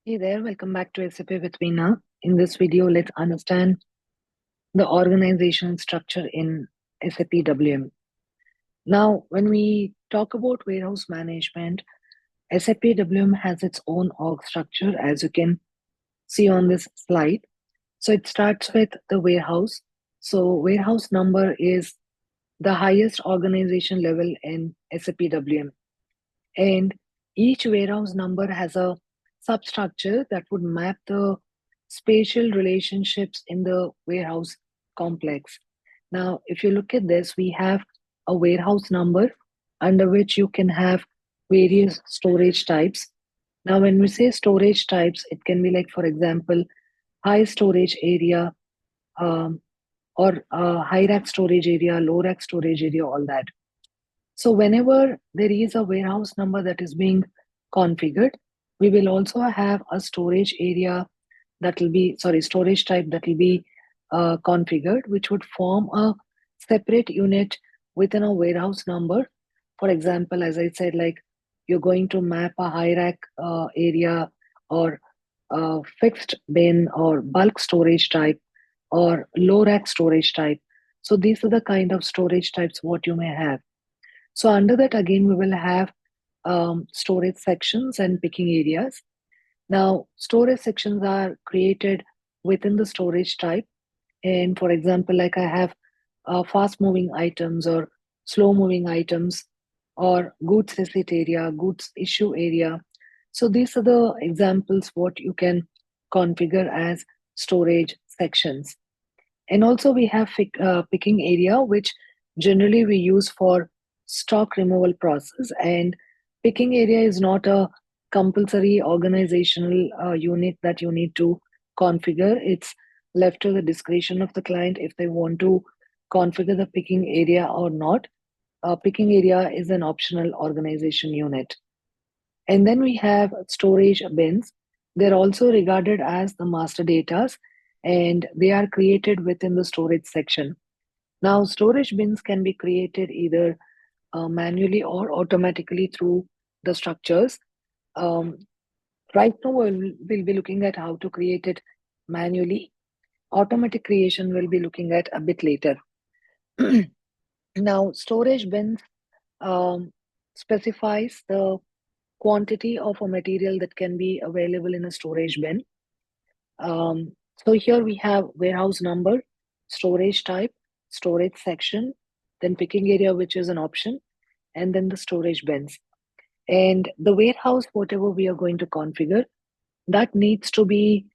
Hey there, welcome back to SAP with Veena. In this video, let's understand the organizational structure in SAP WM. Now, when we talk about warehouse management, SAP WM has its own org structure, as you can see on this slide. So it starts with the warehouse. So warehouse number is the highest organization level in SAP WM. And each warehouse number has a substructure that would map the spatial relationships in the warehouse complex. Now, if you look at this, we have a warehouse number under which you can have various storage types. Now, when we say storage types, it can be like, for example, high storage area, um, or high rack storage area, low rack storage area, all that. So whenever there is a warehouse number that is being configured, we will also have a storage area that will be, sorry, storage type that will be configured, which would form a separate unit within a warehouse number. For example, as I said, like you're going to map a high rack area or fixed bin or bulk storage type or low rack storage type. So these are the kind of storage types what you may have. So under that, again, we will have storage sections and picking areas. Now, storage sections are created within the storage type. And for example, like I have fast moving items or slow moving items or goods receipt area, goods issue area. So these are the examples what you can configure as storage sections. And also we have picking area, which generally we use for stock removal process. And picking area is not a compulsory organizational unit that you need to configure. It's left to the discretion of the client if they want to configure the picking area or not. Picking area is an optional organization unit. And then we have storage bins. They're also regarded as the master datas and they are created within the storage section. Now, storage bins can be created either manually or automatically through the structures. Um, right now, we'll be looking at how to create it manually. Automatic creation we'll be looking at a bit later. Now, storage bins um, specifies the quantity of a material that can be available in a storage bin. So here we have warehouse number, storage type, storage section, then picking area, which is an option, and then the storage bins. And the warehouse, whatever we are going to configure, that needs to be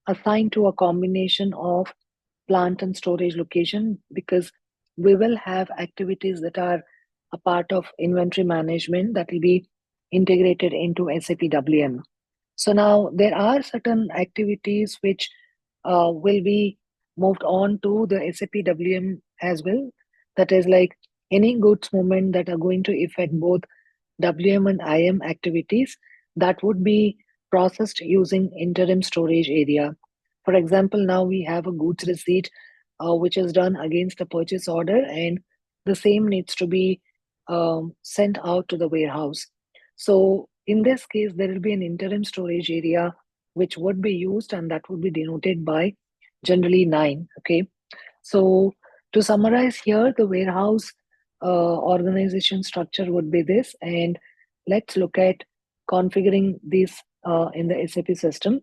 assigned to a combination of plant and storage location because we will have activities that are a part of inventory management that will be integrated into SAP WM. So now there are certain activities which will be moved on to the SAP WM as well. That is like any goods movement that are going to affect both WM and IM activities that would be processed using interim storage area. For example, now we have a goods receipt which is done against a purchase order, and the same needs to be sent out to the warehouse. So, in this case, there will be an interim storage area which would be used, and that would be denoted by generally 9. Okay, so to summarize here, the warehouse organization structure would be this, and let's look at configuring this in the SAP system.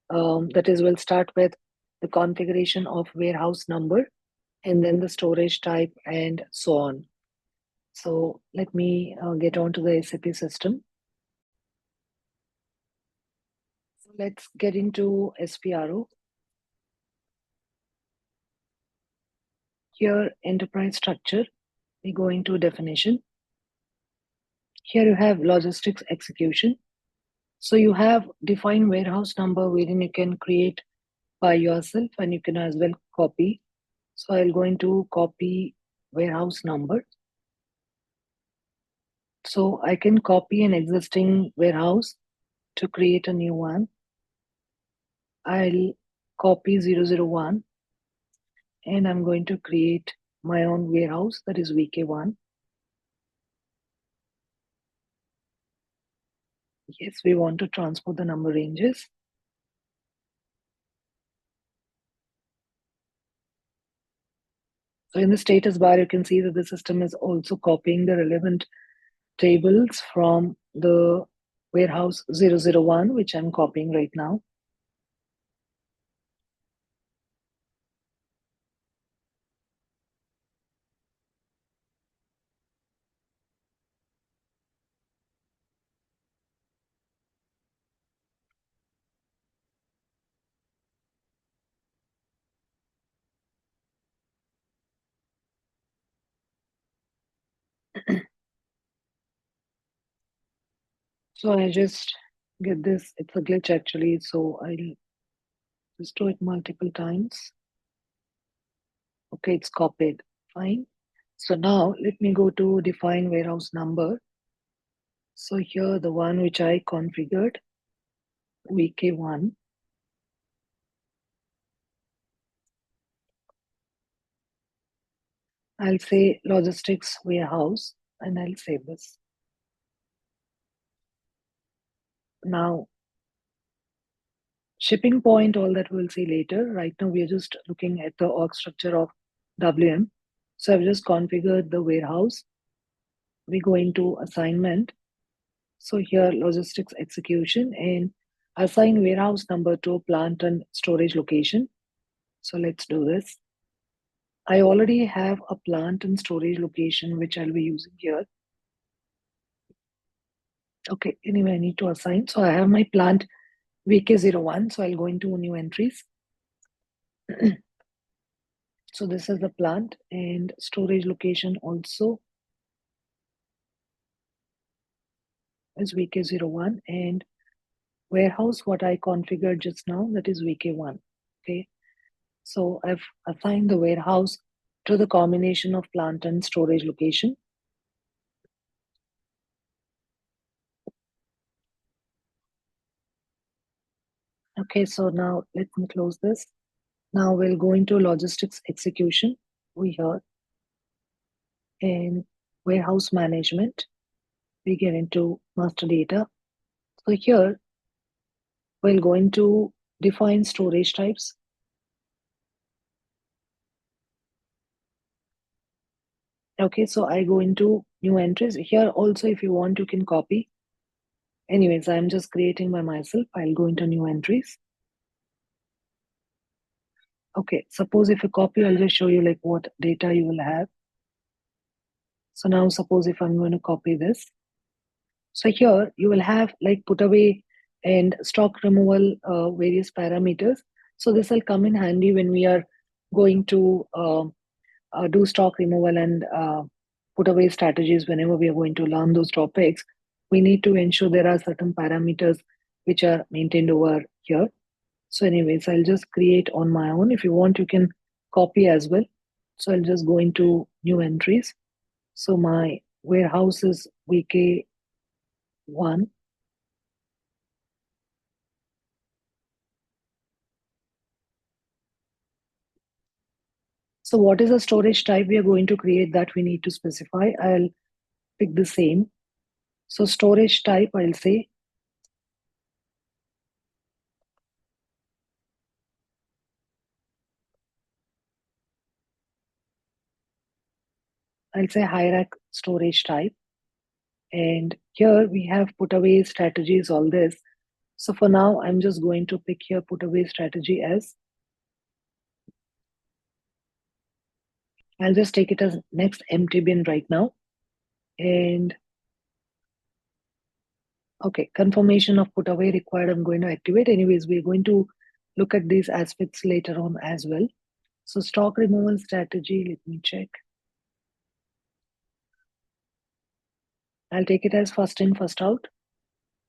That is, we'll start with the configuration of warehouse number and then the storage type and so on. So let me get on to the SAP system. So let's get into SPRO. Here, enterprise structure, we go into definition. Here you have logistics execution. So you have defined warehouse number wherein you can create by yourself and you can as well copy. So I'll go into copy warehouse number. So I can copy an existing warehouse to create a new one. I'll copy 001 and I'm going to create my own warehouse, that is VK1. Yes, we want to transport the number ranges. So in the status bar, you can see that the system is also copying the relevant tables from the warehouse 001, which I'm copying right now. So I just get this. It's a glitch actually. So I'll just do it multiple times. Okay, it's copied. Fine. So now let me go to define warehouse number. So here the one which I configured, VK1. I'll say logistics warehouse and I'll save this. Now shipping point, all that we'll see later. Right now we are just looking at the org structure of WM. So I've just configured the warehouse. We go into assignment. So here logistics execution and assign warehouse number to plant and storage location. So let's do this. I already have a plant and storage location which I'll be using here. Okay, anyway, I need to assign. So I have my plant VK01. So I'll go into new entries. So this is the plant and storage location also is VK01 and warehouse what I configured just now, that is VK1. Okay, so I've assigned the warehouse to the combination of plant and storage location. Okay, so now let me close this. Now we'll go into logistics execution. We here in warehouse management, we get into master data. So here we'll go into define storage types. Okay, so I go into new entries. Here also, if you want, you can copy. Anyways, I'm just creating by myself. I'll go into new entries. Okay, suppose if you copy, I'll just show you like what data you will have. So now suppose if I'm going to copy this. So here you will have like put away and stock removal, various parameters. So this will come in handy when we are going to do stock removal and put away strategies. Whenever we are going to learn those topics, we need to ensure there are certain parameters which are maintained over here. So anyways, I'll just create on my own. If you want, you can copy as well. So I'll just go into new entries. So my warehouse is VK1. So what is the storage type we are going to create that we need to specify? I'll pick the same. So storage type, I'll say hierarch storage type. And here we have put away strategies, all this. So for now, I'm just going to pick here put away strategy as, I'll just take it as next empty bin right now. And okay, confirmation of put away required, I'm going to activate. Anyways, we're going to look at these aspects later on as well. So stock removal strategy, let me check. I'll take it as first in, first out,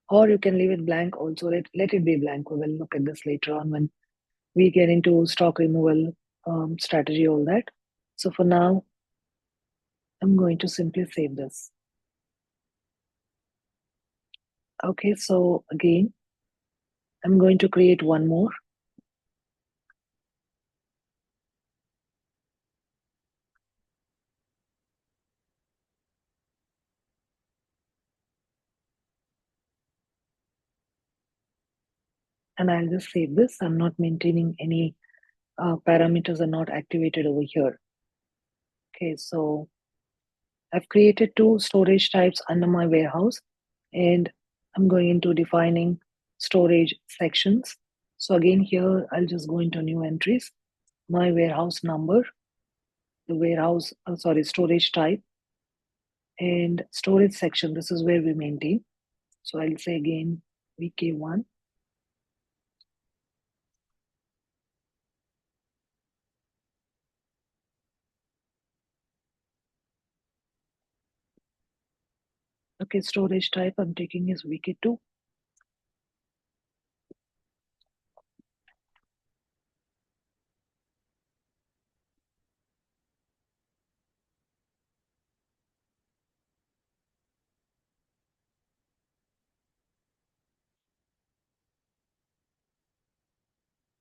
or you can leave it blank also. Let it be blank. We will look at this later on when we get into stock removal strategy, all that. So for now, I'm going to simply save this. Okay, so again, I'm going to create one more. and I'll just save this. I'm not maintaining any parameters are not activated over here. Okay, so I've created two storage types under my warehouse, and I'm going into defining storage sections. So again, here I'll just go into new entries, my warehouse number, the warehouse, storage type, and storage section. This is where we maintain. So I'll say again VK1. Okay, storage type I'm taking is VK2.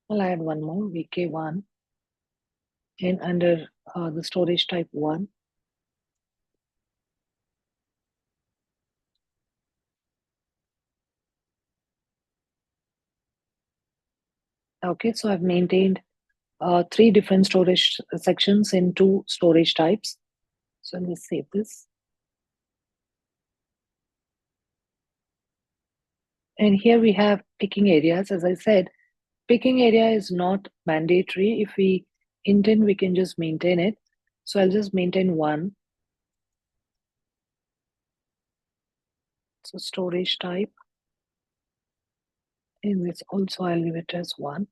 I'll add one more, VK1, and under the storage type 1. Okay, so I've maintained three different storage sections in two storage types. So let's save this. And here we have picking areas. As I said, picking area is not mandatory. If we intend, we can just maintain it. So I'll just maintain one. So storage type, and this also I'll leave it as one.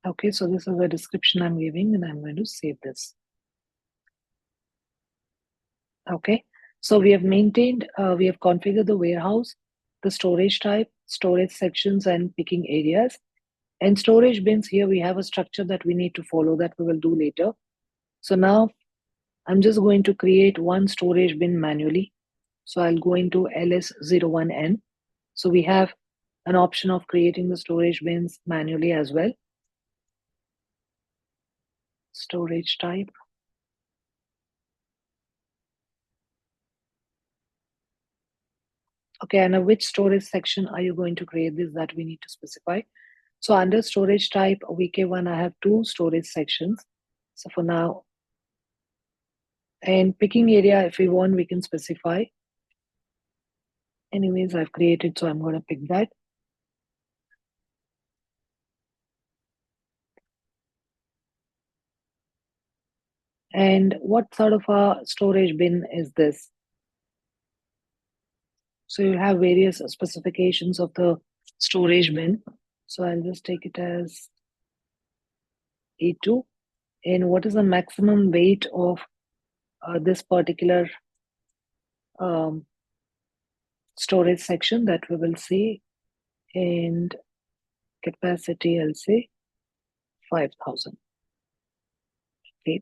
Okay, so this is the description I'm giving, and I'm going to save this. Okay, so we have maintained, we have configured the warehouse, the storage type, storage sections, and picking areas. And storage bins, here we have a structure that we need to follow that we will do later. So now I'm just going to create one storage bin manually. So I'll go into ls01n. So we have an option of creating the storage bins manually as well. Storage type. Okay, and which storage section are you going to create this that we need to specify? So under storage type, VK1, I have two storage sections. So for now, and picking area, if we want, we can specify. Anyways, I've created, so I'm going to pick that. And what sort of a storage bin is this? So you have various specifications of the storage bin. So I'll just take it as A2. And what is the maximum weight of this particular storage section that we will see? And capacity, I'll say 5,000. Okay.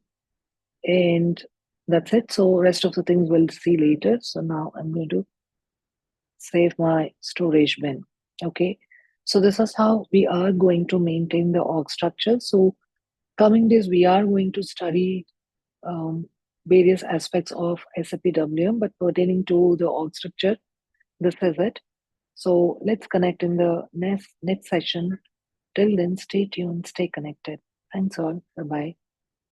And that's it. So rest of the things we'll see later. So now I'm going to save my storage bin. Okay. So this is how we are going to maintain the org structure. So coming days, we are going to study various aspects of SAP WM, but pertaining to the org structure, this is it. So let's connect in the next session. Till then, stay tuned, stay connected. Thanks all. Bye bye.